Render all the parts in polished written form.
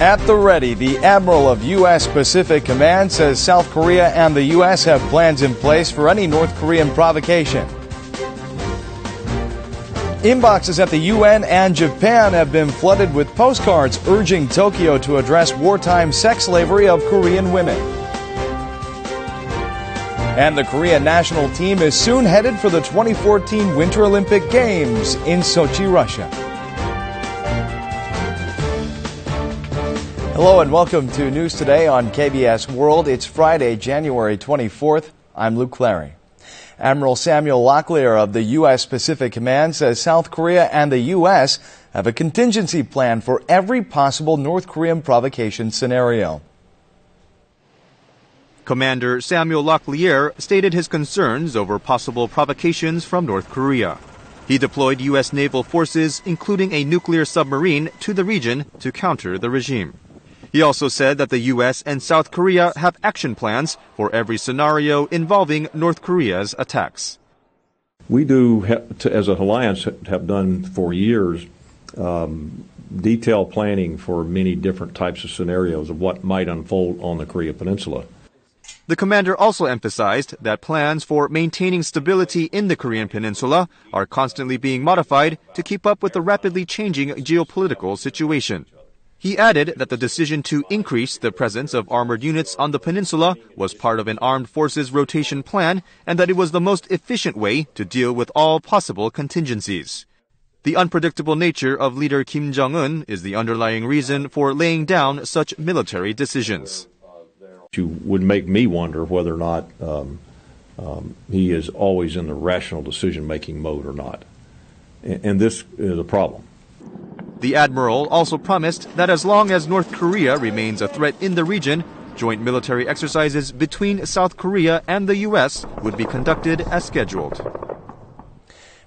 At the ready, the Admiral of U.S. Pacific Command says South Korea and the U.S. have plans in place for any North Korean provocation. Inboxes at the UN and Japan have been flooded with postcards urging Tokyo to address wartime sex slavery of Korean women. And the Korean national team is soon headed for the 2014 Winter Olympic Games in Sochi, Russia. Hello and welcome to News Today on KBS World. It's Friday, January 24th. I'm Luke Clary. Admiral Samuel Locklear of the U.S. Pacific Command says South Korea and the U.S. have a contingency plan for every possible North Korean provocation scenario. Commander Samuel Locklear stated his concerns over possible provocations from North Korea. He deployed U.S. naval forces, including a nuclear submarine, to the region to counter the regime. He also said that the U.S. and South Korea have action plans for every scenario involving North Korea's attacks. We do, as an alliance, have done for years detailed planning for many different types of scenarios of what might unfold on the Korean Peninsula. The commander also emphasized that plans for maintaining stability in the Korean Peninsula are constantly being modified to keep up with the rapidly changing geopolitical situation. He added that the decision to increase the presence of armored units on the peninsula was part of an armed forces rotation plan and that it was the most efficient way to deal with all possible contingencies. The unpredictable nature of leader Kim Jong-un is the underlying reason for laying down such military decisions. You would make me wonder whether or not he is always in the rational decision-making mode or not. And this is a problem. The admiral also promised that as long as North Korea remains a threat in the region, joint military exercises between South Korea and the U.S. would be conducted as scheduled.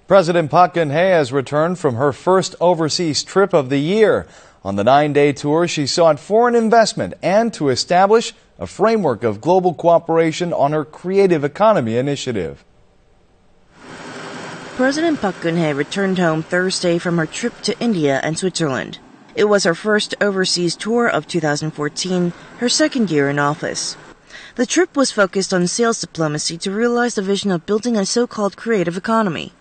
President Park Geunhye has returned from her first overseas trip of the year. On the 9-day tour, she sought foreign investment and to establish a framework of global cooperation on her creative economy initiative. President Park Geun-hye returned home Thursday from her trip to India and Switzerland. It was her first overseas tour of 2014, her second year in office. The trip was focused on sales diplomacy to realize the vision of building a so-called creative economy.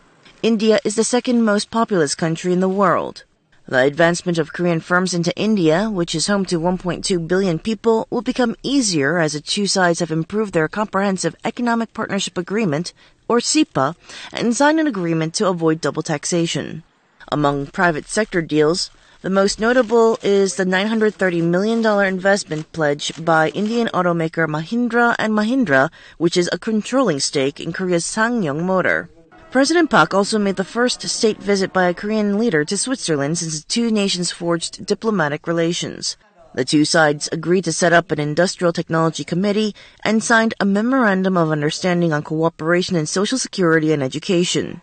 India is the second most populous country in the world. The advancement of Korean firms into India, which is home to 1.2 billion people, will become easier as the two sides have improved their Comprehensive Economic Partnership Agreement, or CEPA, and signed an agreement to avoid double taxation. Among private sector deals, the most notable is the $930 million investment pledge by Indian automaker Mahindra & Mahindra, which is a controlling stake in Korea's SsangYong Motor. President Park also made the first state visit by a Korean leader to Switzerland since the two nations forged diplomatic relations. The two sides agreed to set up an industrial technology committee and signed a memorandum of understanding on cooperation in social security and education.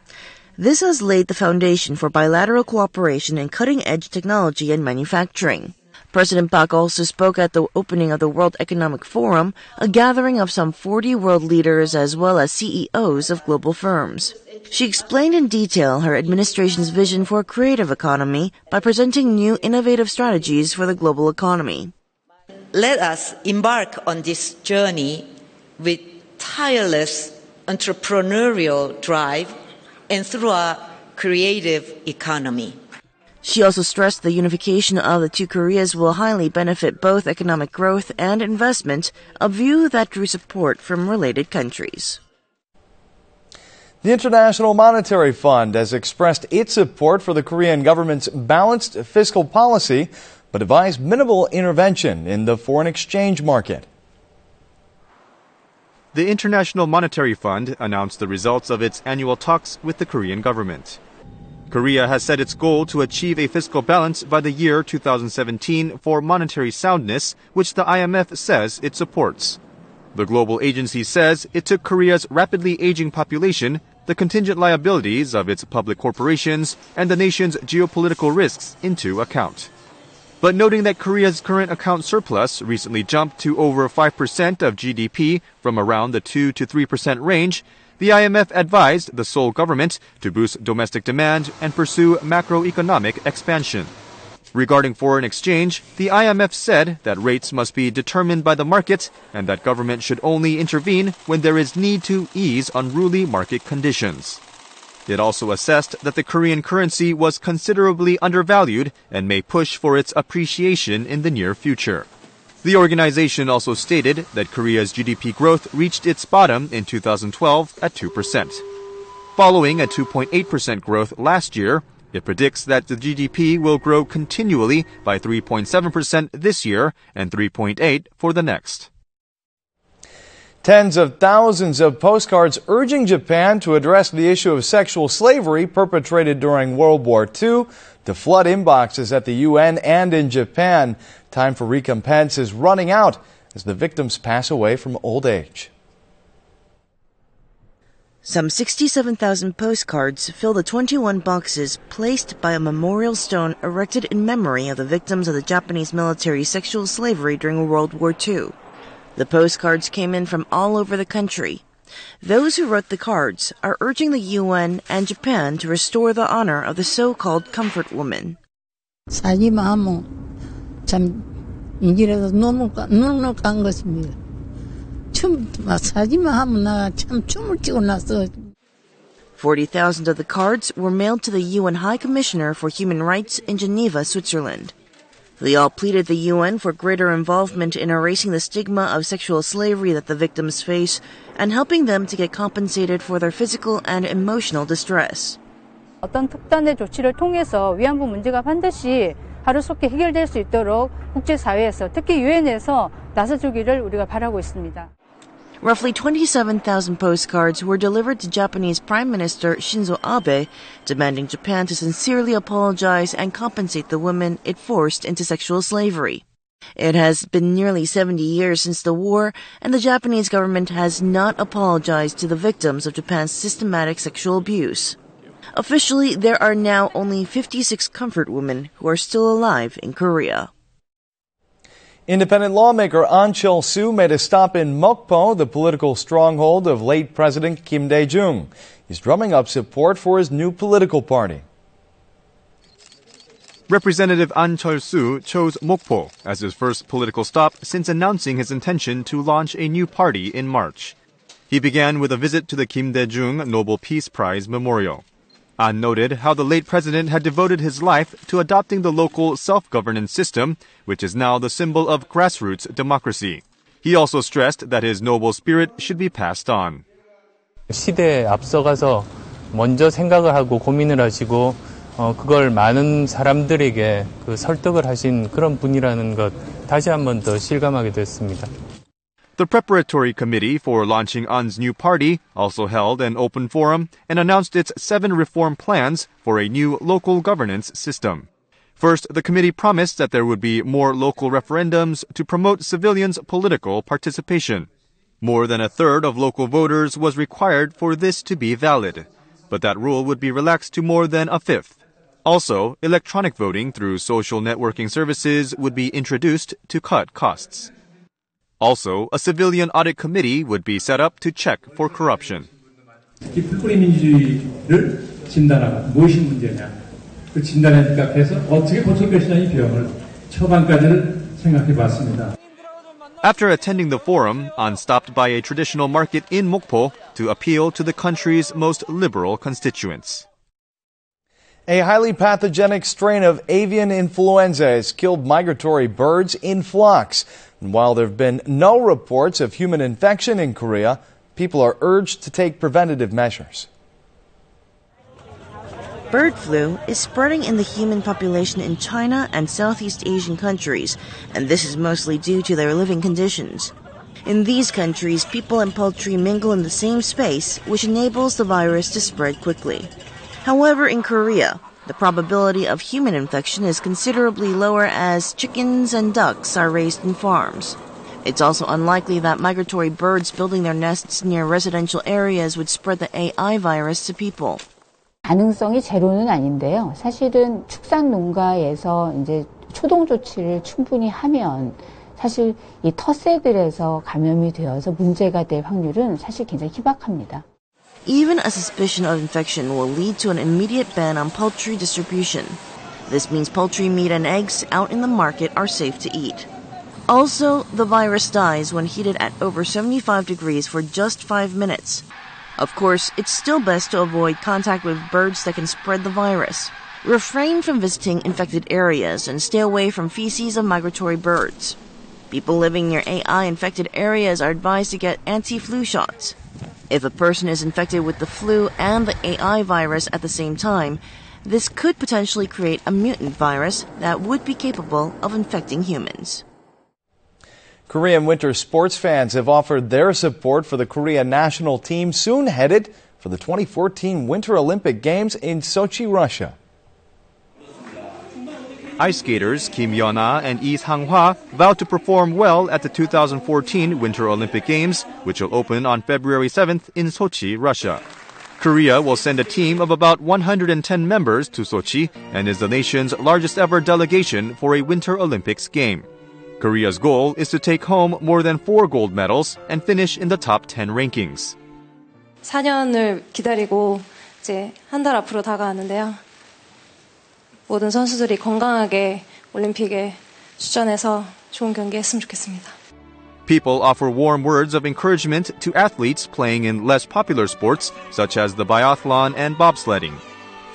This has laid the foundation for bilateral cooperation in cutting-edge technology and manufacturing. President Park also spoke at the opening of the World Economic Forum, a gathering of some 40 world leaders as well as CEOs of global firms. She explained in detail her administration's vision for a creative economy by presenting new innovative strategies for the global economy. Let us embark on this journey with tireless entrepreneurial drive and through a creative economy. She also stressed the unification of the two Koreas will highly benefit both economic growth and investment, a view that drew support from related countries. The International Monetary Fund has expressed its support for the Korean government's balanced fiscal policy, but advised minimal intervention in the foreign exchange market. The International Monetary Fund announced the results of its annual talks with the Korean government. Korea has set its goal to achieve a fiscal balance by the year 2017 for monetary soundness, which the IMF says it supports. The global agency says it took Korea's rapidly aging population, the contingent liabilities of its public corporations, and the nation's geopolitical risks into account. But noting that Korea's current account surplus recently jumped to over 5% of GDP from around the 2 to 3% range, the IMF advised the Seoul government to boost domestic demand and pursue macroeconomic expansion. Regarding foreign exchange, the IMF said that rates must be determined by the market and that government should only intervene when there is need to ease unruly market conditions. It also assessed that the Korean currency was considerably undervalued and may push for its appreciation in the near future. The organization also stated that Korea's GDP growth reached its bottom in 2012 at 2%. Following a 2.8% growth last year, it predicts that the GDP will grow continually by 3.7% this year and 3.8% for the next. Tens of thousands of postcards urging Japan to address the issue of sexual slavery perpetrated during World War II to flood inboxes at the UN and in Japan. Time for recompense is running out as the victims pass away from old age. Some 67,000 postcards fill the 21 boxes placed by a memorial stone erected in memory of the victims of the Japanese military sexual slavery during World War II. The postcards came in from all over the country. Those who wrote the cards are urging the UN and Japan to restore the honor of the so-called comfort woman. 자기 마음은 참 인기라도 눈을 깐 것입니다. 사지만 하면 나 참 춤을 추고 나서. 40,000 of the cards were mailed to the UN High Commissioner for Human Rights in Geneva, Switzerland. They all pleaded the UN for greater involvement in erasing the stigma of sexual slavery that the victims face and helping them to get compensated for their physical and emotional distress. 어떤 특단의 조치를 통해서 위안부 문제가 반드시 하루속히 해결될 수 있도록 국제사회에서 특히 유엔에서 나서주기를 우리가 바라고 있습니다. Roughly 27,000 postcards were delivered to Japanese Prime Minister Shinzo Abe, demanding Japan to sincerely apologize and compensate the women it forced into sexual slavery. It has been nearly 70 years since the war, and the Japanese government has not apologized to the victims of Japan's systematic sexual abuse. Officially, there are now only 56 comfort women who are still alive in Korea. Independent lawmaker Choi Soo made a stop in Mokpo, the political stronghold of late President Kim Dae-jung. He's drumming up support for his new political party. Representative Choi Soo chose Mokpo as his first political stop since announcing his intention to launch a new party in March. He began with a visit to the Kim Dae-jung Nobel Peace Prize Memorial. An noted how the late president had devoted his life to adopting the local self-governance system, which is now the symbol of grassroots democracy. He also stressed that his noble spirit should be passed on. 시대에 앞서가서 먼저 생각을 하고 고민을 하시고 그걸 많은 사람들에게 설득을 하신 그런 분이라는 것 다시 한 번 더 실감하게 됐습니다. The preparatory committee for launching An's new party also held an open forum and announced its 7 reform plans for a new local governance system. First, the committee promised that there would be more local referendums to promote civilians' political participation. More than a third of local voters was required for this to be valid, but that rule would be relaxed to more than a fifth. Also, electronic voting through social networking services would be introduced to cut costs. Also, a civilian audit committee would be set up to check for corruption. 특히 풀뿌리 민주주의를 진단하고 무엇이 문제냐 그 진단에 입각해서 어떻게 고칠 것이냐 이 비용을 처방까지를 생각해 봤습니다. After attending the forum, An stopped by a traditional market in Mokpo to appeal to the country's most liberal constituents. A highly pathogenic strain of avian influenza has killed migratory birds in flocks. And while there have been no reports of human infection in Korea, people are urged to take preventative measures. Bird flu is spreading in the human population in China and Southeast Asian countries, and this is mostly due to their living conditions. In these countries, people and poultry mingle in the same space, which enables the virus to spread quickly. However, in Korea, the probability of human infection is considerably lower as chickens and ducks are raised in farms. It's also unlikely that migratory birds building their nests near residential areas would spread the AI virus to people. 가능성이 제로는 아닌데요. 사실은 축산 농가에서 이제 초동 조치를 충분히 하면 사실 이 텃새들에서 감염이 되어서 문제가 될 확률은 사실 굉장히 희박합니다. Even a suspicion of infection will lead to an immediate ban on poultry distribution. This means poultry, meat, and eggs out in the market are safe to eat. Also, the virus dies when heated at over 75 degrees for just 5 minutes. Of course, it's still best to avoid contact with birds that can spread the virus. Refrain from visiting infected areas and stay away from feces of migratory birds. People living near AI-infected areas are advised to get anti-flu shots. If a person is infected with the flu and the AI virus at the same time, this could potentially create a mutant virus that would be capable of infecting humans. Korean winter sports fans have offered their support for the Korean national team soon headed for the 2014 Winter Olympic Games in Sochi, Russia. Ice skaters Kim Jong-un and Lee Sang-hwa vowed to perform well at the 2014 Winter Olympic Games, which will open on February 7th in Sochi, Russia. Korea will send a team of about 110 members to Sochi and is the nation's largest ever delegation for a Winter Olympics game. Korea's goal is to take home more than 4 gold medals and finish in the top 10 rankings. 4년을 기다리고 이제 한 달 앞으로 다가왔는데요. 모든 선수들이 건강하게 올림픽에 출전해서 좋은 경기 했으면 좋겠습니다. People offer warm words of encouragement to athletes playing in less popular sports such as the biathlon and bobsledding.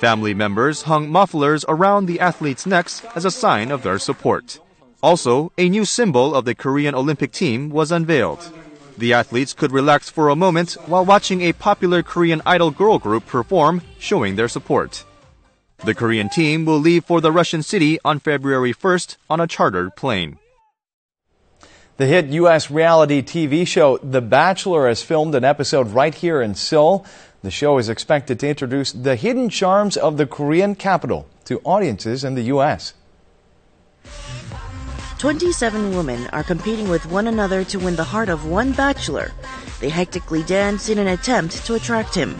Family members hung mufflers around the athletes' necks as a sign of their support. Also, a new symbol of the Korean Olympic team was unveiled. The athletes could relax for a moment while watching a popular Korean idol girl group perform, showing their support. The Korean team will leave for the Russian city on February 1st on a chartered plane. The hit U.S. reality TV show The Bachelor has filmed an episode right here in Seoul. The show is expected to introduce the hidden charms of the Korean capital to audiences in the U.S. 27 women are competing with one another to win the heart of one bachelor. They hectically dance in an attempt to attract him.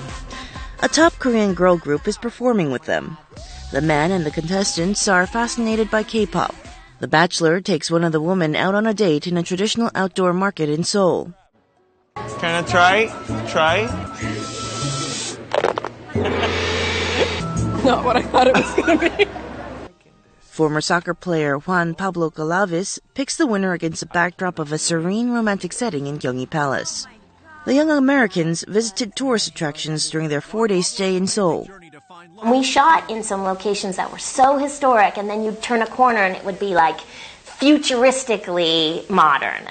A top Korean girl group is performing with them. The men and the contestants are fascinated by K-pop. The bachelor takes one of the women out on a date in a traditional outdoor market in Seoul. Can I try? Not what I thought it was going to be. Former soccer player Juan Pablo Galavis picks the winner against a backdrop of a serene romantic setting in Geunhye Palace. The young Americans visited tourist attractions during their 4-day stay in Seoul. We shot in some locations that were so historic, and then you'd turn a corner and it would be like futuristically modern.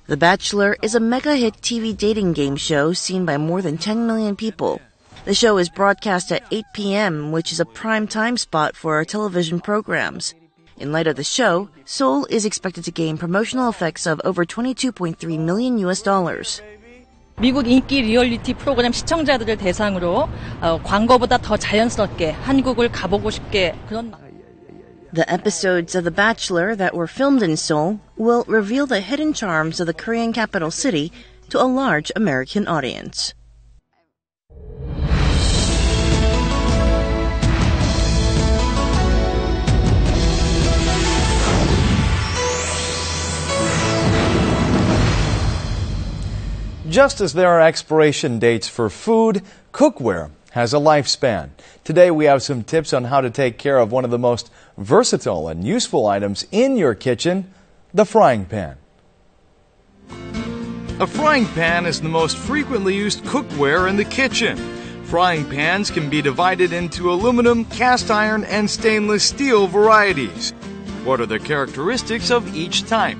The Bachelor is a mega-hit TV dating game show seen by more than 10 million people. The show is broadcast at 8 p.m., which is a prime time spot for our television programs. In light of the show, Seoul is expected to gain promotional effects of over $22.3 million. 미국 인기 리얼리티 프로그램 시청자들을 대상으로 광고보다 더 자연스럽게 한국을 가보고 싶게 그런. The episodes of The Bachelor that were filmed in Seoul will reveal the hidden charms of the Korean capital city to a large American audience. Just as there are expiration dates for food, cookware has a lifespan. Today we have some tips on how to take care of one of the most versatile and useful items in your kitchen, the frying pan. A frying pan is the most frequently used cookware in the kitchen. Frying pans can be divided into aluminum, cast iron, and stainless steel varieties. What are the characteristics of each type?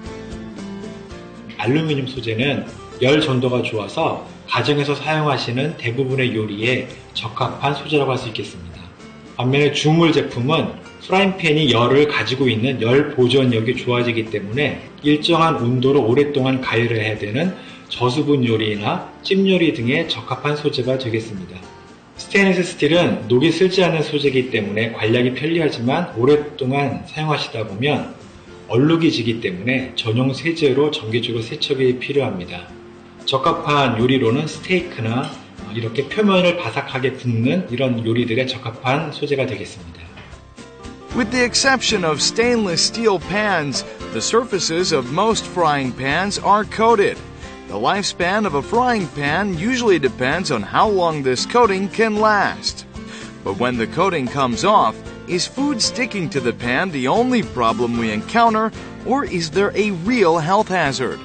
알루미늄 소재는 열 전도가 좋아서 가정에서 사용하시는 대부분의 요리에 적합한 소재라고 할 수 있겠습니다. 반면에 주물 제품은 프라이팬이 열을 가지고 있는 열 보존력이 좋아지기 때문에 일정한 온도로 오랫동안 가열을 해야 되는 저수분 요리나 찜 요리 등에 적합한 소재가 되겠습니다. 스테인리스 스틸은 녹이 슬지 않는 소재이기 때문에 관리하기 편리하지만 오랫동안 사용하시다 보면 얼룩이 지기 때문에 전용 세제로 정기적으로 세척이 필요합니다. 적합한 요리로는 스테이크나 이렇게 표면을 바삭하게 굽는 이런 요리들에 적합한 소재가 되겠습니다. With the exception of stainless steel pans, the surfaces of most frying pans are coated. The lifespan of a frying pan usually depends on how long this coating can last. But when the coating comes off, Is food sticking to the pan the only problem we encounter, or is there a real health hazard?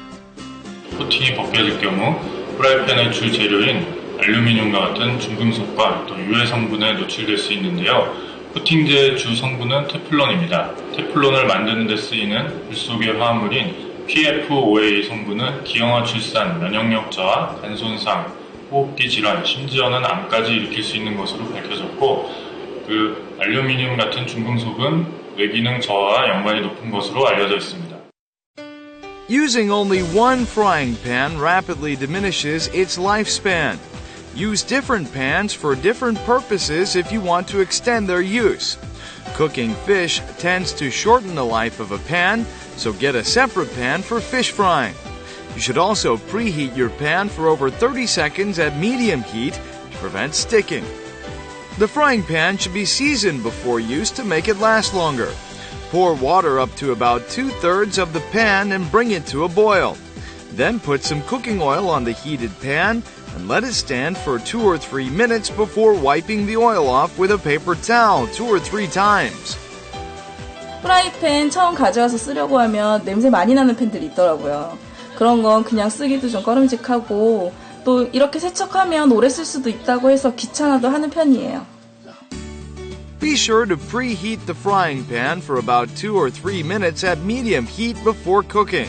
코팅이 벗겨질 경우 프라이팬의 주 재료인 알루미늄과 같은 중금속과 또 유해 성분에 노출될 수 있는데요. 코팅제의 주 성분은 테플론입니다. 테플론을 만드는 데 쓰이는 불소개 화합물인 PFOA 성분은 기형아 출산, 면역력 저하, 간 손상, 호흡기 질환, 심지어는 암까지 일으킬 수 있는 것으로 밝혀졌고 그 알루미늄 같은 중금속은 뇌기능 저하와 연관이 높은 것으로 알려져 있습니다. Using only one frying pan rapidly diminishes its lifespan. Use different pans for different purposes if you want to extend their use. Cooking fish tends to shorten the life of a pan, so get a separate pan for fish frying. You should also preheat your pan for over 30 seconds at medium heat to prevent sticking. The frying pan should be seasoned before use to make it last longer. Pour water up to about 2/3 of the pan and bring it to a boil. Then put some cooking oil on the heated pan and let it stand for 2 or 3 minutes before wiping the oil off with a paper towel 2 or 3 times. 프라이팬 처음 가져와서 쓰려고 하면 냄새 많이 나는 팬들이 있더라고요. 그런 건 그냥 쓰기도 좀 꺼림직하고 또 이렇게 세척하면 오래 쓸 수도 있다고 해서 귀찮아도 하는 편이에요. Be sure to preheat the frying pan for about 2 or 3 minutes at medium heat before cooking.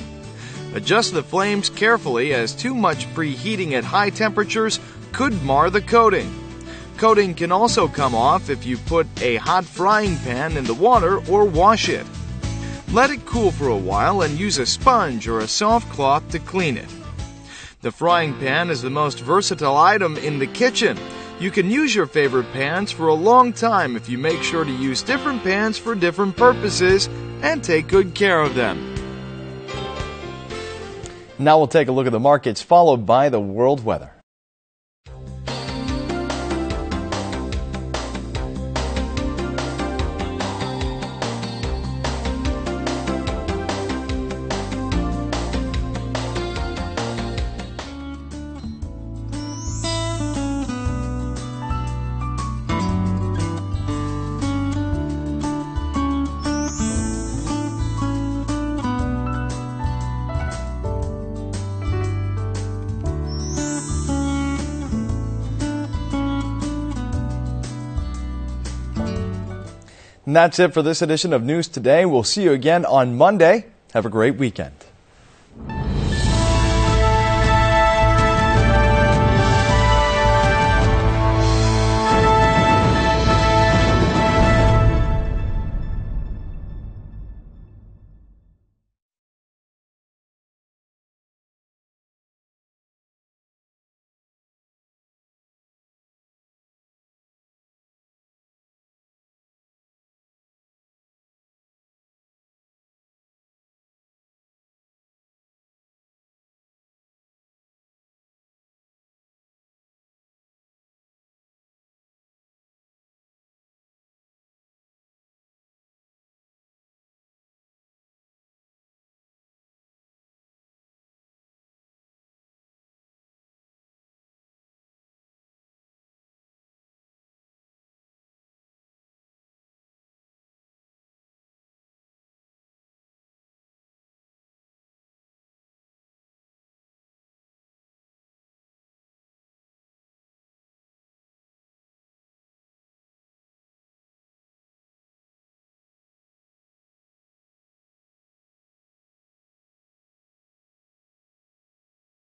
Adjust the flames carefully as too much preheating at high temperatures could mar the coating. Coating can also come off if you put a hot frying pan in the water or wash it. Let it cool for a while and use a sponge or a soft cloth to clean it. The frying pan is the most versatile item in the kitchen. You can use your favorite pans for a long time if you make sure to use different pans for different purposes and take good care of them. Now we'll take a look at the markets, followed by the world weather. And that's it for this edition of News Today. We'll see you again on Monday. Have a great weekend.